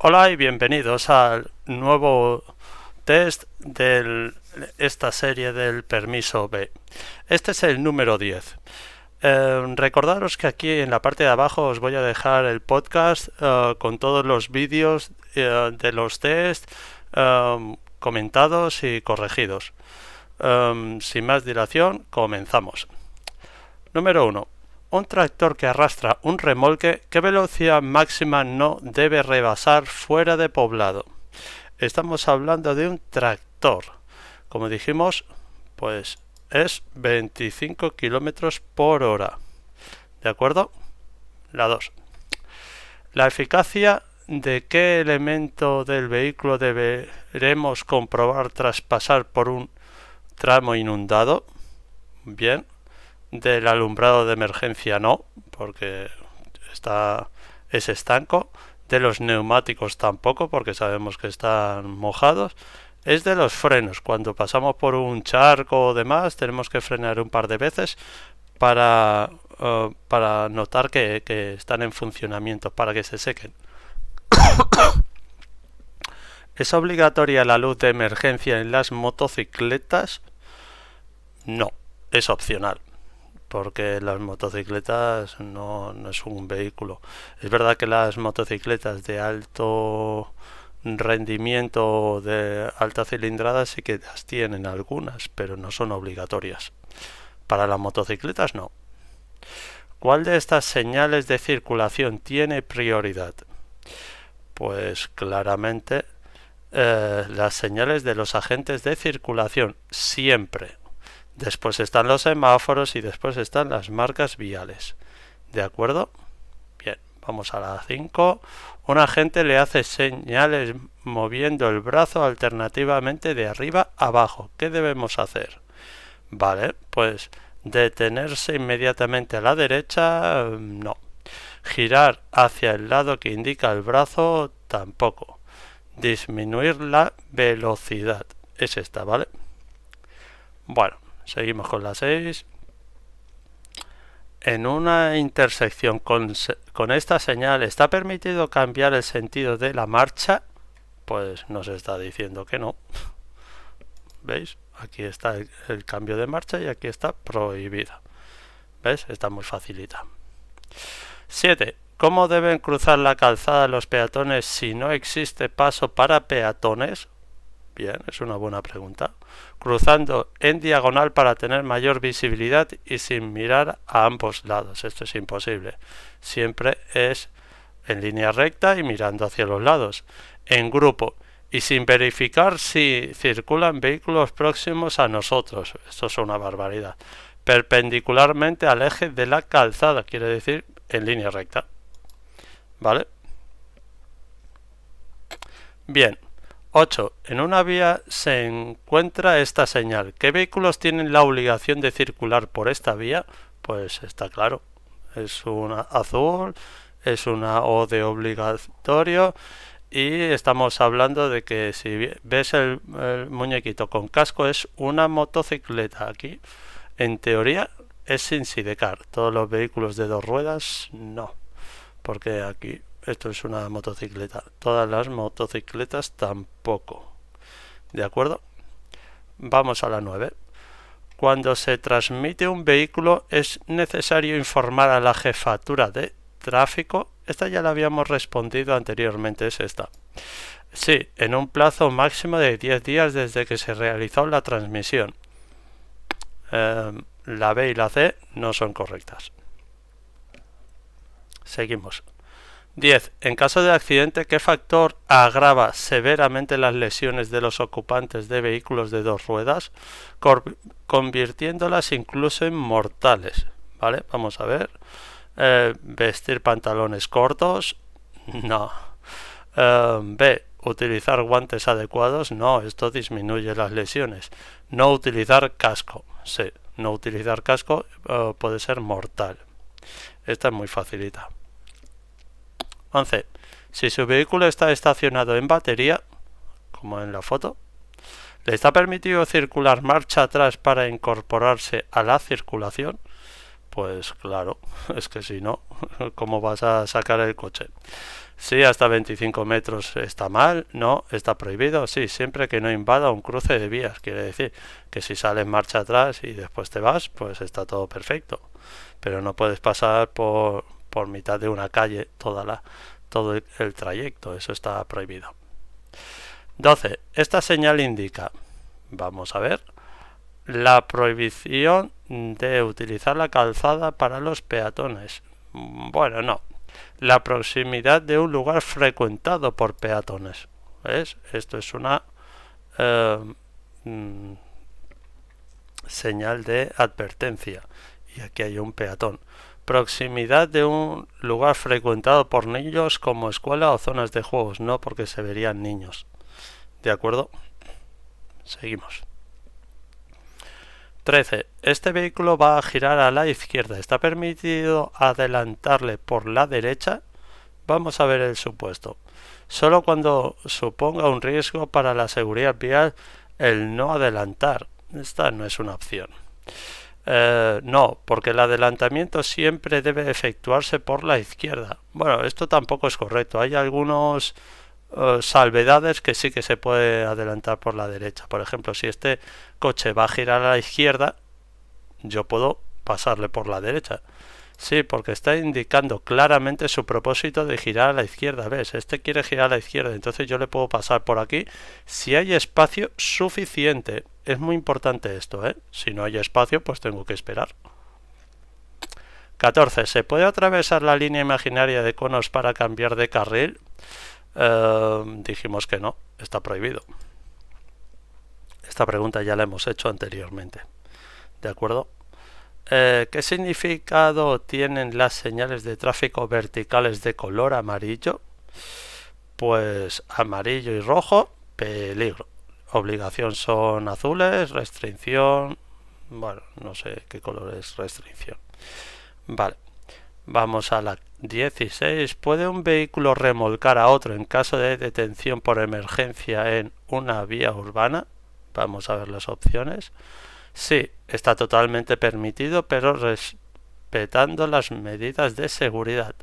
Hola y bienvenidos al nuevo test de esta serie del permiso B. Este es el número 10. Recordaros que aquí en la parte de abajo os voy a dejar el podcast con todos los vídeos de los test comentados y corregidos. Sin más dilación, comenzamos. Número 1. Un tractor que arrastra un remolque, ¿qué velocidad máxima no debe rebasar fuera de poblado? Estamos hablando de un tractor. Como dijimos, pues es 25 kilómetros por hora. ¿De acuerdo? La 2. La eficacia de qué elemento del vehículo deberemos comprobar tras pasar por un tramo inundado. Bien. Del alumbrado de emergencia no, porque es estanco. De los neumáticos tampoco, porque sabemos que están mojados. Es de los frenos. Cuando pasamos por un charco o demás, tenemos que frenar un par de veces para notar que están en funcionamiento, para que se sequen. ¿Es obligatoria la luz de emergencia en las motocicletas? No, es opcional, porque las motocicletas no es un vehículo. Es verdad que las motocicletas de alto rendimiento, de alta cilindrada, sí que las tienen algunas, pero no son obligatorias. Para las motocicletas no. ¿Cuál de estas señales de circulación tiene prioridad? Pues claramente las señales de los agentes de circulación, siempre. Después están los semáforos y después están las marcas viales. ¿De acuerdo? Bien, vamos a la 5. Un agente le hace señales moviendo el brazo alternativamente de arriba a abajo. ¿Qué debemos hacer? Vale, pues detenerse inmediatamente a la derecha, no. Girar hacia el lado que indica el brazo, tampoco. Disminuir la velocidad. Es esta, ¿vale? Bueno. Seguimos con la 6. En una intersección con esta señal, ¿está permitido cambiar el sentido de la marcha? Pues nos está diciendo que no. ¿Veis? Aquí está el cambio de marcha y aquí está prohibida. ¿Ves? Está muy facilita. 7. ¿Cómo deben cruzar la calzada los peatones si no existe paso para peatones? Bien, es una buena pregunta. Cruzando en diagonal para tener mayor visibilidad y sin mirar a ambos lados. Esto es imposible. Siempre es en línea recta y mirando hacia los lados. En grupo y sin verificar si circulan vehículos próximos a nosotros. Esto es una barbaridad. Perpendicularmente al eje de la calzada, quiere decir en línea recta. ¿Vale? Bien. 8. En una vía se encuentra esta señal. ¿Qué vehículos tienen la obligación de circular por esta vía? Pues está claro. Es una azul, es una O de obligatorio y estamos hablando de que si ves el muñequito con casco es una motocicleta. Aquí, en teoría, es sin sidecar. Todos los vehículos de dos ruedas, no. Porque aquí esto es una motocicleta. Todas las motocicletas tampoco. ¿De acuerdo? Vamos a la 9. Cuando se transmite un vehículo es necesario informar a la jefatura de tráfico. Esta ya la habíamos respondido anteriormente, es esta. Sí, en un plazo máximo de 10 días desde que se realizó la transmisión. La B y la C no son correctas. Seguimos. 10. En caso de accidente, ¿qué factor agrava severamente las lesiones de los ocupantes de vehículos de dos ruedas, convirtiéndolas incluso en mortales? ¿Vale? Vamos a ver. Vestir pantalones cortos. No. B. Utilizar guantes adecuados. No, esto disminuye las lesiones. No utilizar casco. Sí, no utilizar casco puede ser mortal. Esta es muy facilita. 11. Si su vehículo está estacionado en batería, como en la foto, ¿le está permitido circular marcha atrás para incorporarse a la circulación? Pues claro, es que si no, ¿cómo vas a sacar el coche? Sí, hasta 25 metros está mal, no, está prohibido, sí, siempre que no invada un cruce de vías. Quiere decir que si sales marcha atrás y después te vas, pues está todo perfecto. Pero no puedes pasar por mitad de una calle todo el trayecto, eso está prohibido. 12. Esta señal indica, vamos a ver, la prohibición de utilizar la calzada para los peatones. Bueno, no. La proximidad de un lugar frecuentado por peatones. ¿Ves? Esto es una señal de advertencia. Y aquí hay un peatón. Proximidad de un lugar frecuentado por niños como escuela o zonas de juegos. No, porque se verían niños. ¿De acuerdo? Seguimos. 13. Este vehículo va a girar a la izquierda. ¿Está permitido adelantarle por la derecha? Vamos a ver el supuesto. Solo cuando suponga un riesgo para la seguridad vial el no adelantar. Esta no es una opción. No, porque el adelantamiento siempre debe efectuarse por la izquierda. Bueno, esto tampoco es correcto. Hay algunos salvedades que sí que se puede adelantar por la derecha. Por ejemplo, si este coche va a girar a la izquierda, yo puedo pasarle por la derecha. Sí, porque está indicando claramente su propósito de girar a la izquierda. ¿Ves? Este quiere girar a la izquierda, entonces yo le puedo pasar por aquí si hay espacio suficiente. Es muy importante esto, ¿eh? Si no hay espacio, pues tengo que esperar. 14. ¿Se puede atravesar la línea imaginaria de conos para cambiar de carril? Dijimos que no, está prohibido. Esta pregunta ya la hemos hecho anteriormente. ¿De acuerdo? ¿Qué significado tienen las señales de tráfico verticales de color amarillo? Pues amarillo y rojo, peligro. Obligación son azules, restricción... Bueno, no sé qué color es restricción. Vale. Vamos a la 16. ¿Puede un vehículo remolcar a otro en caso de detención por emergencia en una vía urbana? Vamos a ver las opciones. Sí, está totalmente permitido, pero respetando las medidas de seguridad.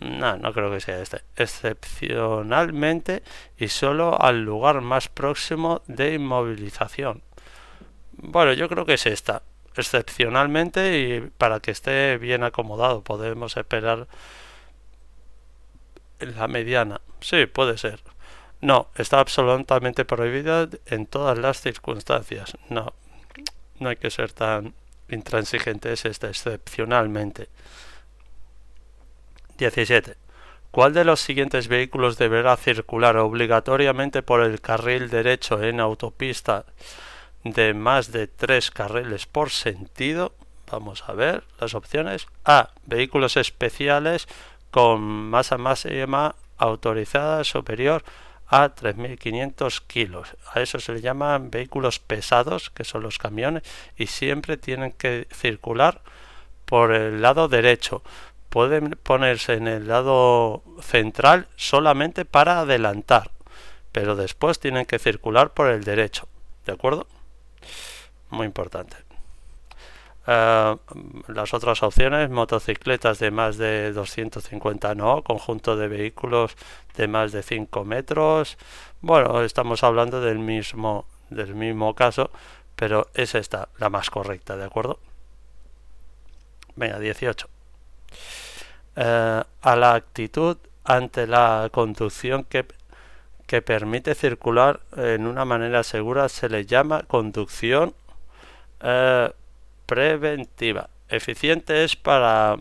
No, no creo que sea este. Excepcionalmente y solo al lugar más próximo de inmovilización. Bueno, yo creo que es esta. Excepcionalmente y para que esté bien acomodado. Podemos esperar en la mediana. Sí, puede ser. No, está absolutamente prohibida en todas las circunstancias. No, no hay que ser tan intransigente. Es esta, excepcionalmente. 17. ¿Cuál de los siguientes vehículos deberá circular obligatoriamente por el carril derecho en autopista de más de 3 carriles por sentido? Vamos a ver las opciones. A. Vehículos especiales con masa máxima autorizada superior a 3.500 kilos. A eso se le llaman vehículos pesados, que son los camiones, y siempre tienen que circular por el lado derecho. Pueden ponerse en el lado central solamente para adelantar, pero después tienen que circular por el derecho. ¿De acuerdo? Muy importante. Las otras opciones: motocicletas de más de 250 no, conjunto de vehículos de más de 5 metros. Bueno, estamos hablando del mismo caso, pero es esta la más correcta, ¿de acuerdo? Venga, 18. A la actitud ante la conducción que permite circular en una manera segura se le llama conducción preventiva. Eficiente es para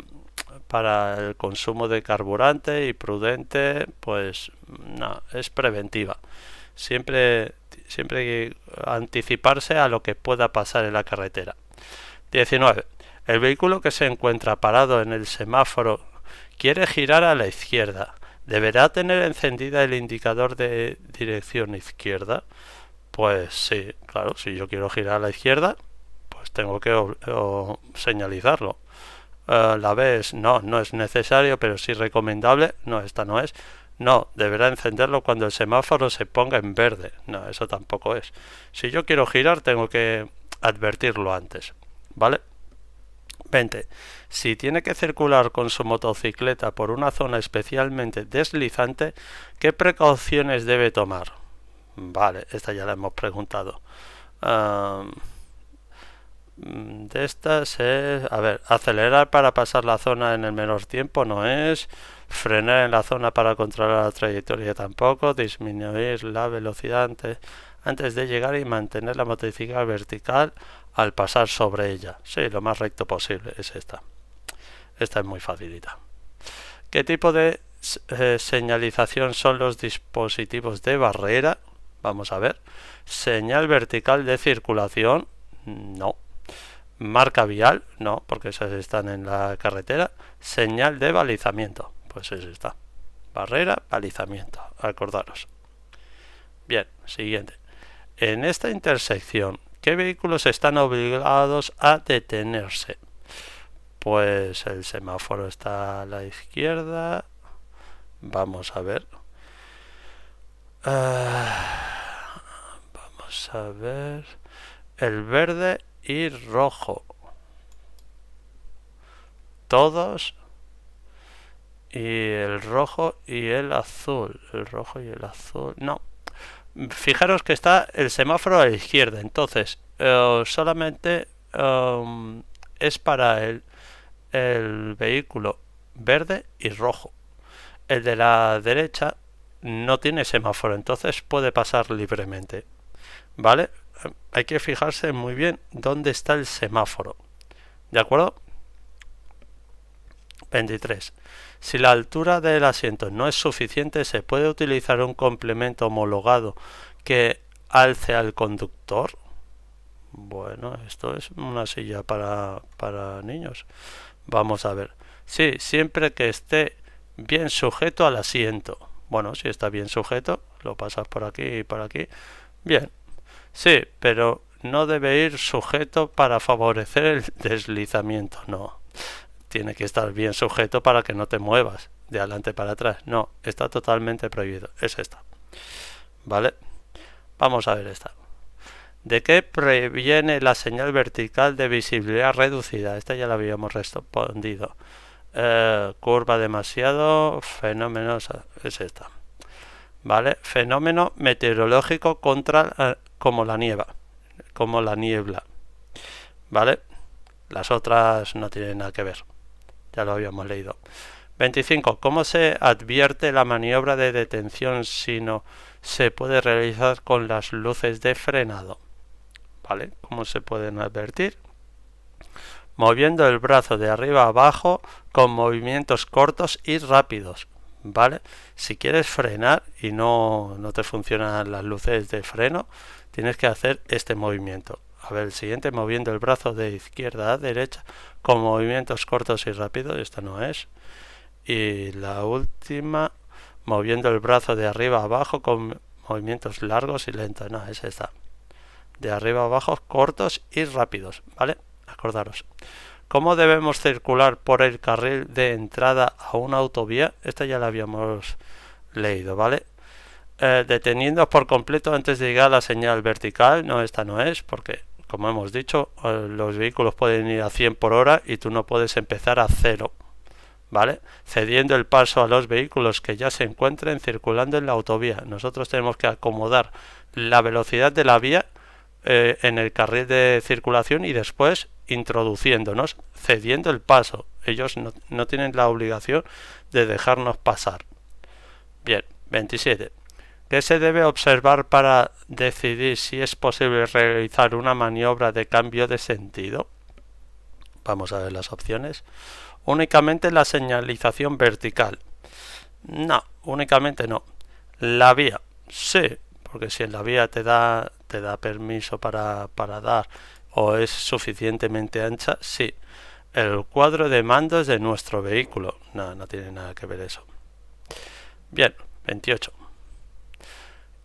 el consumo de carburante, y prudente, pues no, es preventiva. Siempre hay que anticiparse a lo que pueda pasar en la carretera. 19. El vehículo que se encuentra parado en el semáforo quiere girar a la izquierda. ¿Deberá tener encendida el indicador de dirección izquierda? Pues sí, claro, si yo quiero girar a la izquierda, pues tengo que señalizarlo. La B es no es necesario, pero sí recomendable. No, esta no es. No, deberá encenderlo cuando el semáforo se ponga en verde. No, eso tampoco es. Si yo quiero girar, tengo que advertirlo antes, ¿vale? 20. Si tiene que circular con su motocicleta por una zona especialmente deslizante, ¿qué precauciones debe tomar? Vale, esta ya la hemos preguntado. De estas es, a ver, acelerar para pasar la zona en el menor tiempo no es, frenar en la zona para controlar la trayectoria tampoco, disminuir la velocidad antes de llegar y mantener la motocicleta vertical al pasar sobre ella. Sí, lo más recto posible es esta. Esta es muy facilita. ¿Qué tipo de señalización son los dispositivos de barrera? Vamos a ver. Señal vertical de circulación, no. Marca vial, no, porque esas están en la carretera. Señal de balizamiento, pues eso está. Barrera, balizamiento, acordaros. Bien, siguiente. En esta intersección, ¿qué vehículos están obligados a detenerse? Pues el semáforo está a la izquierda. Vamos a ver. Vamos a ver. El verde y rojo. Todos. Y el rojo y el azul. El rojo y el azul. No. Fijaros que está el semáforo a la izquierda. Entonces, solamente es para el vehículo verde y rojo. El de la derecha no tiene semáforo, entonces puede pasar libremente. ¿Vale? Hay que fijarse muy bien dónde está el semáforo. ¿De acuerdo? 23. Si la altura del asiento no es suficiente, se puede utilizar un complemento homologado que alce al conductor. Bueno, esto es una silla para niños. Vamos a ver. Sí, siempre que esté bien sujeto al asiento. Bueno, si está bien sujeto, lo pasas por aquí y por aquí. Bien. Sí, pero no debe ir sujeto para favorecer el deslizamiento, no. Tiene que estar bien sujeto para que no te muevas de adelante para atrás. No, está totalmente prohibido. Es esta. ¿Vale? Vamos a ver esta. ¿De qué previene la señal vertical de visibilidad reducida? Esta ya la habíamos respondido. Curva demasiado, fenómenos, es esta. ¿Vale? Fenómeno meteorológico como la niebla. ¿Vale? Las otras no tienen nada que ver. Ya lo habíamos leído. 25. ¿Cómo se advierte la maniobra de detención si no se puede realizar con las luces de frenado? ¿Vale? ¿Cómo se pueden advertir? Moviendo el brazo de arriba a abajo con movimientos cortos y rápidos. ¿Vale? Si quieres frenar y no te funcionan las luces de freno, tienes que hacer este movimiento. A ver, el siguiente, moviendo el brazo de izquierda a derecha con movimientos cortos y rápidos. Esta no es. Y la última, moviendo el brazo de arriba a abajo con movimientos largos y lentos. No, es esta. De arriba a abajo, cortos y rápidos. ¿Vale? Acordaros. ¿Cómo debemos circular por el carril de entrada a una autovía? Esta ya la habíamos leído, ¿vale? Deteniendo por completo antes de llegar a la señal vertical. No, esta no es, porque como hemos dicho, los vehículos pueden ir a 100 por hora y tú no puedes empezar a 0, ¿vale? Cediendo el paso a los vehículos que ya se encuentren circulando en la autovía. Nosotros tenemos que acomodar la velocidad de la vía en el carril de circulación y después introduciéndonos, cediendo el paso. Ellos no tienen la obligación de dejarnos pasar. Bien, 27. ¿Qué se debe observar para decidir si es posible realizar una maniobra de cambio de sentido? Vamos a ver las opciones. Únicamente la señalización vertical. No, únicamente no. La vía, sí, porque si en la vía te da permiso para dar o es suficientemente ancha, sí. El cuadro de mandos de nuestro vehículo. No tiene nada que ver eso. Bien, 28.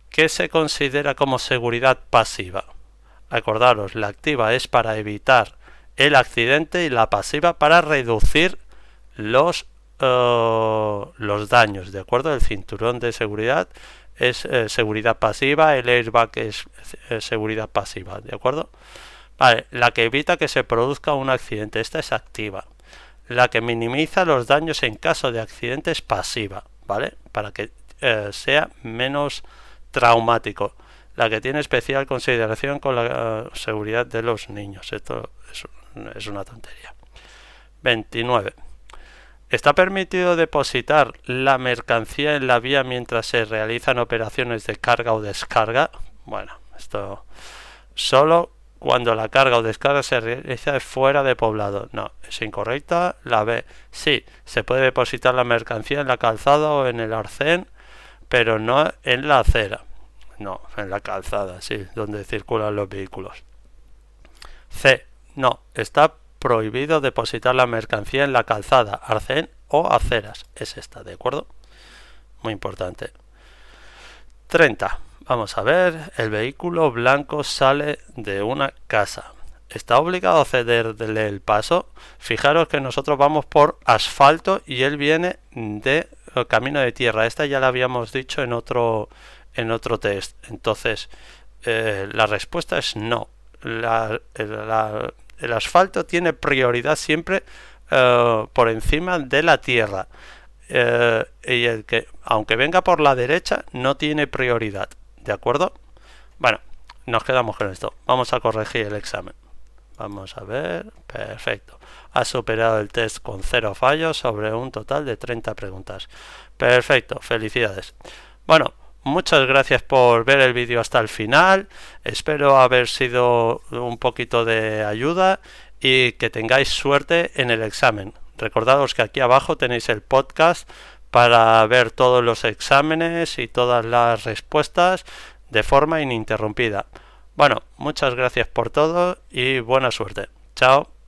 ¿Qué se considera como seguridad pasiva? Acordaros, la activa es para evitar el accidente y la pasiva para reducir los daños, ¿de acuerdo? El cinturón de seguridad es seguridad pasiva, el airbag es seguridad pasiva, ¿de acuerdo? Vale, la que evita que se produzca un accidente, esta es activa. La que minimiza los daños en caso de accidente es pasiva, ¿vale? Para que sea menos traumático. La que tiene especial consideración con la seguridad de los niños. Esto es una tontería. 29. ¿Está permitido depositar la mercancía en la vía mientras se realizan operaciones de carga o descarga? Bueno, esto solo cuando la carga o descarga se realiza fuera de poblado. No, es incorrecta. La B. Sí, se puede depositar la mercancía en la calzada o en el arcén, pero no en la acera. No, en la calzada, sí, donde circulan los vehículos. C. No, está prohibido depositar la mercancía en la calzada, arcén o aceras. Es esta, ¿de acuerdo? Muy importante. 30. Vamos a ver. El vehículo blanco sale de una casa. ¿Está obligado a cederle el paso? Fijaros que nosotros vamos por asfalto y él viene de camino de tierra. Esta ya la habíamos dicho en otro test. Entonces, la respuesta es no. El asfalto tiene prioridad siempre por encima de la tierra. Y el que, aunque venga por la derecha, no tiene prioridad. ¿De acuerdo? Bueno, nos quedamos con esto. Vamos a corregir el examen. Vamos a ver. Perfecto. Has superado el test con 0 fallos sobre un total de 30 preguntas. Perfecto. Felicidades. Bueno, muchas gracias por ver el vídeo hasta el final. Espero haber sido un poquito de ayuda y que tengáis suerte en el examen. Recordaos que aquí abajo tenéis el podcast para ver todos los exámenes y todas las respuestas de forma ininterrumpida. Bueno, muchas gracias por todo y buena suerte. Chao.